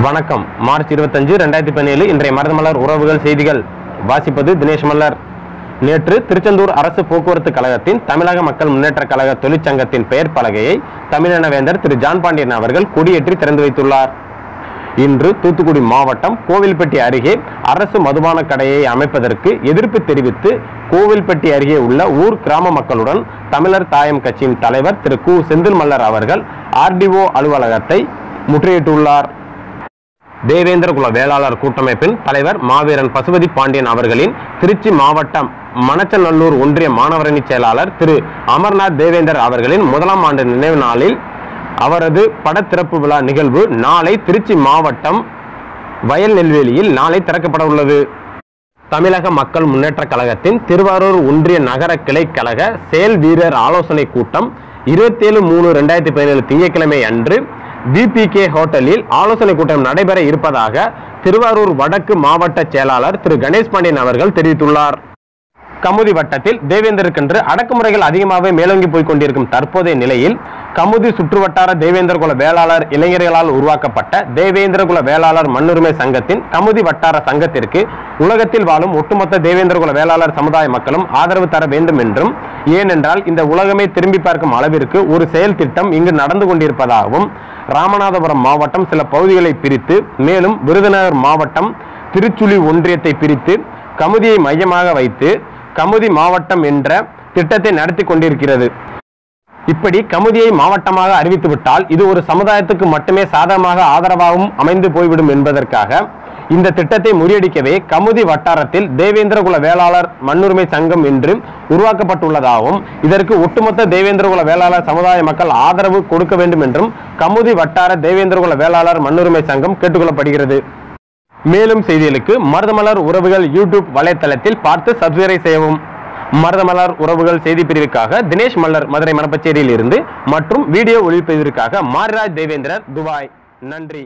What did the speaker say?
வணக்கம். மார்ச் 25, 2017 இன்றைய மருதமலர் உறவுகள் செய்திகள். வாசிப்பது தினேஷ் மல்லர். நேற்று திருச்செந்தூர் அரசு போக்குவரத்து கழகத்தின் தமிழக மக்கள் முன்னேற்ற கழக தொழிற்சங்கத்தின் பெயர் பலகையை தமிழின வேந்தர் திரு ஜான் பாண்டியன் அவர்கள் கொடியேற்றி திறந்து வைத்துள்ளார். இன்று தூத்துக்குடி மாவட்டம் கோவில்பட்டி அருகே அரசு மதுபான கடையை அமைப்பதற்கு எதிர்ப்பு தெரிவித்து கோவில்பட்டி அருகே உள்ள ஊர் கிராம மக்களுடன் தமிழர் தாயம் கட்சியின் தலைவர் திரு கு செந்தில் மல்லர் அவர்கள் RDO அலுவலகத்தை முற்றுகையிட்டுள்ளார். தேவேந்திர குல வேளாளர் கூட்டமைப்பின் தலைவர் மாவீரன் பசுபதி பாண்டியன் அவர்களின் திருச்சி மாவட்டம் மணச்சநல்லூர் ஒன்றிய மாணவரணி செயலாளர் திரு அமர்நாத் தேவேந்தர் அவர்களின் முதலாம் ஆண்டு நினைவு நாளில் அவரது படத்திறப்பு விழா நிகழ்வு நாளை திருச்சி மாவட்டம் வயல் நெல்வேலியில் நாளை திறக்கப்பட உள்ளது. தமிழக மக்கள் முன்னேற்ற கழகத்தின் திருவாரூர் ஒன்றிய நகர கிளை கழக செயல் வீரர் ஆலோசனை கூட்டம் 27/3/2017 திங்கட்கிழமை அன்று VPK ஹோட்டலில் ஆலோசனை கூட்டம் நடைபெற இருப்பதாக திருவாரூர் வடக்கு மாவட்ட செயலாளர் திரு கணேஷ் பாண்டியன் அவர்கள் தெரிவித்துள்ளார். கமுதி வட்டத்தில் தேவேந்தருக்கென்று அடக்குமுறைகள் அதிகமாகவே மேலோங்கி போய் கொண்டிருக்கும் தற்போதைய நிலையில் கமுதி சுற்றுவட்டார தேவேந்திர குல வேளாளர் இளைஞர்களால் உருவாக்கப்பட்ட தேவேந்திர குல வேளாளர் மண்ணுரிமை சங்கத்தின் கமுதி வட்டார சங்கத்திற்கு உலகத்தில் வாழும் ஒட்டுமொத்த தேவேந்திர குல வேளாளர் சமுதாய மக்களும் ஆதரவு தர வேண்டும் என்றும், ஏனென்றால் இந்த உலகமே திரும்பி பார்க்கும் அளவிற்கு ஒரு செயல் திட்டம் இங்கு நடந்து கொண்டிருப்பதாகவும், ராமநாதபுரம் மாவட்டம் சில பகுதிகளை பிரித்து மேலும் விருதுநகர் மாவட்டம் திருச்சுழி ஒன்றியத்தை பிரித்து கமுதியை மையமாக வைத்து கமுதி மாவட்டம் என்ற திட்டத்தை நடத்தி கொண்டிருக்கிறது. இப்படி கமுதியை மாவட்டமாக அறிவித்துவிட்டால் இது ஒரு சமுதாயத்துக்கு மட்டுமே சாதகமாக ஆதரவாகவும் அமைந்து போய்விடும் என்பதற்காக இந்த திட்டத்தை முறியடிக்கவே கமுதி வட்டாரத்தில் தேவேந்திர குல வேளாளர் மண்ணுரிமை சங்கம் என்று உருவாக்கப்பட்டுள்ளதாகவும், இதற்கு ஒட்டுமொத்த தேவேந்திர குல வேளாளர் சமுதாய மக்கள் ஆதரவு கொடுக்க வேண்டும் என்றும் கமுதி வட்டார தேவேந்திர குல வேளாளர் மண்ணுரிமை சங்கம் கேட்டுக்கொள்ளப்படுகிறது. மேலும் செய்திகளுக்கு மருதமலர் உறவுகள் யூடியூப் வலைத்தளத்தில் பார்த்து சப்ஸ்கிரைப் செய்யவும். மருதமலர் உறவுகள் செய்தி பிரிவுக்காக தினேஷ் மல்லர், மதுரை மணப்பச்சேரியில் இருந்து மற்றும் வீடியோ ஒளிப்பதிவிற்காக மாரிராஜ் தேவேந்திரர், துபாய். நன்றி.